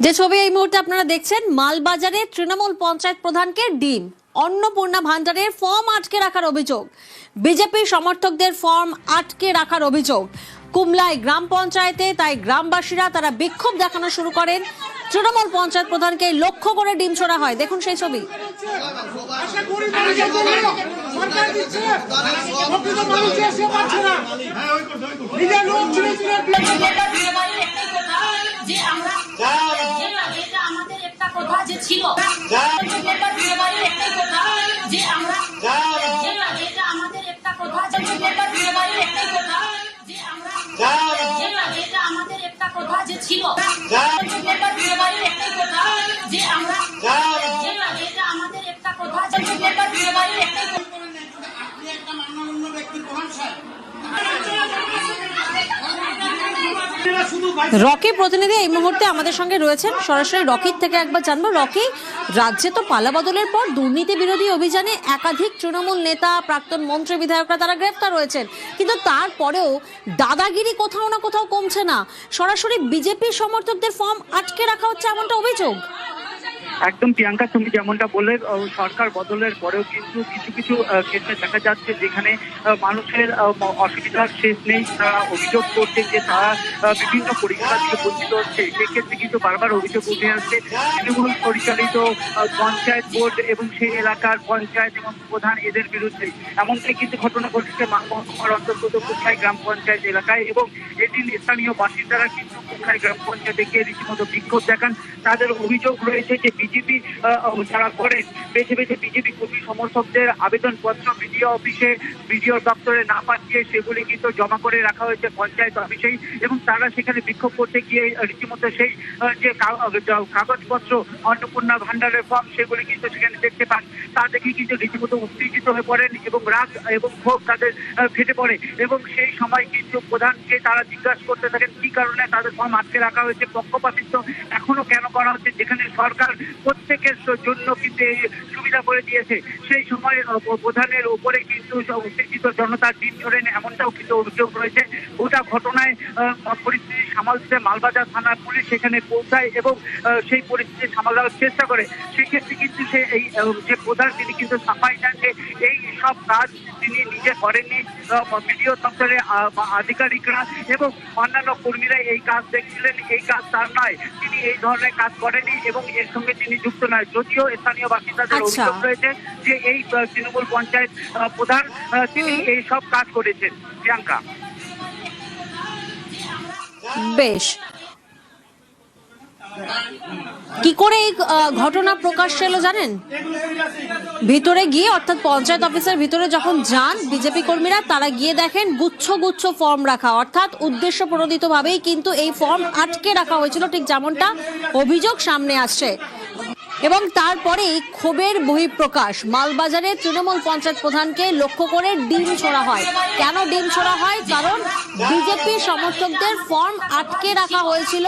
যে ছবি এই মুহূর্তে আপনারা দেখছেন, মালবাজারে তৃণমূল পঞ্চায়েত প্রধানকে ডিম, অন্নপূর্ণা ভান্ডারের ফর্ম আটকে রাখার অভিযোগ, বিজেপি সমর্থকদের ফর্ম আটকে রাখার অভিযোগ কুমলায় গ্রাম পঞ্চায়েতে। তাই গ্রামবাসীরা তারা বিক্ষোভ দেখানো শুরু করেন। তৃণমূল পঞ্চায়েত প্রধানকে লক্ষ্য করে ডিম ছোড়া হয়। দেখুন সেই ছবি। রকি প্রতিনিধি এই মুহূর্তে আমাদের সঙ্গে রয়েছেন, সরাসরি রকির থেকে একবার জানবো। রকি, রাজ্যে তো পালা বদলের পর দুর্নীতি বিরোধী অভিযানে একাধিক তৃণমূল নেতা, প্রাক্তন মন্ত্রী, বিধায়করা তারা গ্রেফতার হয়েছেন, কিন্তু তারপরেও দাদাগিরি কোথাও না কোথাও কমছে না। সরাসরি বিজেপি সমর্থকদের ফর্ম আটকে রাখা হচ্ছে, এমনটা অভিযোগ। একদম প্রিয়াঙ্কা, তুমি যেমনটা বললে, সরকার বদলের পরেও কিন্তু কিছু কিছু ক্ষেত্রে দেখা যাচ্ছে যেখানে মানুষের অসুবিধার শেষ নেই। তারা অভিযোগ করছে যে তারা বিভিন্ন পরিষেবা থেকে বঞ্চিত হচ্ছে। সেক্ষেত্রে কিন্তু বারবার অভিযোগ উঠে আসছে তৃণমূল পরিচালিত পঞ্চায়েত বোর্ড এবং সেই এলাকার পঞ্চায়েত এবং প্রধান এদের বিরুদ্ধে। এমনটাই কিন্তু ঘটনা ঘটেছে মহকুমার অন্তর্গত কুমলাই গ্রাম পঞ্চায়েত এলাকায়, এবং এদিন স্থানীয় বাসিন্দারা কিন্তু কুমলাই গ্রাম পঞ্চায়েতে গিয়ে রীতিমতো বিক্ষোভ দেখান। তাদের অভিযোগ রয়েছে যে বিজেপি যারা করেন, বেছে বেছে বিজেপি কর্মী সমর্থকদের আবেদনপত্র বিডিও অফিসে, বিডিও দপ্তরে না পাঠিয়ে সেগুলি কিন্তু জমা করে রাখা হয়েছে পঞ্চায়েত অফিসেই, এবং তারা সেখানে বিক্ষোভ করতে গিয়ে রীতিমতো সেই যে কাগজপত্র, অন্নপূর্ণা ভান্ডারের ফর্ম, সেগুলি কিন্তু সেখানে দেখতে পান। তা দেখে কিন্তু রীতিমতো উত্তেজিত হয়ে পড়েন এবং রাগ এবং ক্ষোভ তাদের ফেটে পড়ে, এবং সেই সময় কিন্তু প্রধানকে তারা জিজ্ঞাসা করতে থাকেন কি কারণে তাদের ফর্ম আটকে রাখা হয়েছে, পক্ষপাতিত্ব এখনো কেন করা হচ্ছে, যেখানে সরকার প্রত্যেকের জন্য কিন্তু এই সুবিধা করে দিয়েছে। সেই সময় প্রধানের উপরে কিন্তু উত্তেজিত জনতা ডিম ছোড়েন, এমনটাও কিন্তু অভিযোগ রয়েছে। গোটা ঘটনায় পরিস্থিতি সামাল দিতে মালবাজার থানার পুলিশ সেখানে পৌঁছায় এবং সেই পরিস্থিতি সামাল দেওয়ার চেষ্টা করে। সেক্ষেত্রে কিন্তু সে এই যে প্রধান, তিনি কিন্তু সাফাই দেন যে এই সব কাজ তিনি নিজে করেননি, বিডিও দপ্তরের আধিকারিকরা এবং অন্যান্য কর্মীরা এই কাজ দেখছিলেন, এই কাজ তার নয়, তিনি এই ধরনের কাজ করেনি এবং এর সঙ্গে তিনি যুক্ত নয়। যদিও স্থানীয় বাসিন্দাদের অভিযোগ রয়েছে যে এই তৃণমূল পঞ্চায়েত প্রধান তিনি এই সব কাজ করেছেন। প্রিয়াঙ্কা, বেশ, কি করে এই ঘটনা প্রকাশ্যে এলো জানেন? ভিতরে গিয়ে, অর্থাৎ পঞ্চায়েত অফিসের ভিতরে যখন যান বিজেপি কর্মীরা, তারা গিয়ে দেখেন গুচ্ছ গুচ্ছ ফর্ম রাখা, অর্থাৎ উদ্দেশ্য প্রণোদিত ভাবেই কিন্তু এই ফর্ম আটকে রাখা হয়েছিল, ঠিক যেমনটা অভিযোগ সামনে আসছে। এবং তারপরেই ক্ষোভের বহিঃপ্রকাশ। মালবাজারে তৃণমূল পঞ্চায়েত প্রধানকে লক্ষ্য করে ডিম ছোড়া হয়। কেন ডিম ছোড়া হয়? কারণ বিজেপি সমর্থকদের ফর্ম আটকে রাখা হয়েছিল।